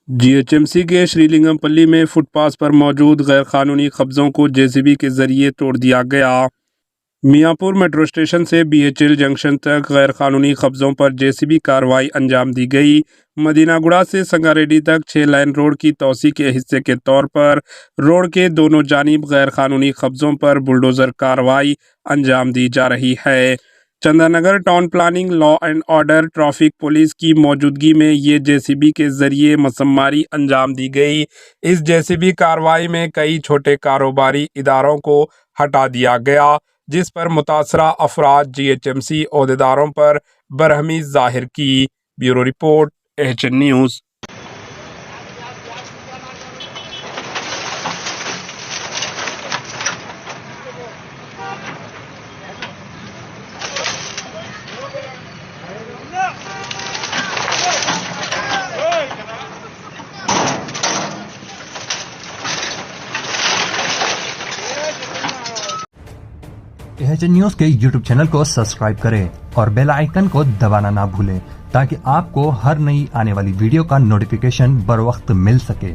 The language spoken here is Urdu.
GHMC کے شری لنگم پلی میں فٹ پاس پر موجود غیر قانونی قبضوں کو JCB کے ذریعے توڑ دیا گیا۔ میاں پور میٹرو اسٹیشن سے BHL جنکشن تک غیر قانونی قبضوں پر JCB کارروائی انجام دی گئی۔ مدینہ گڑھا سے سنگاریڈی تک 6 لائن روڈ کی توسیع کے حصے کے طور پر روڈ کے دونوں جانب غیر قانونی قبضوں پر بلڈوزر کارروائی انجام دی جا رہی ہے۔ چندہ Nagar town planning, law and order, traffic police کی موجودگی میں یہ JCB کے ذریعے مسماری انجام دی گئی۔ اس JCB کارروائی میں کئی چھوٹے کاروباری اداروں کو ہٹا دیا گیا، جس پر متاثرہ افراد GHMC عہدیداروں پر برہمی ظاہر کی۔ Bureau report AHN news. AHN news کے YouTube چینل کو سبسکرائب کریں اور بیل آئیکن کو دبانا نہ بھولیں تاکہ آپ کو ہر نئی آنے والی ویڈیو کا نوٹیفیکیشن بر وقت مل سکے۔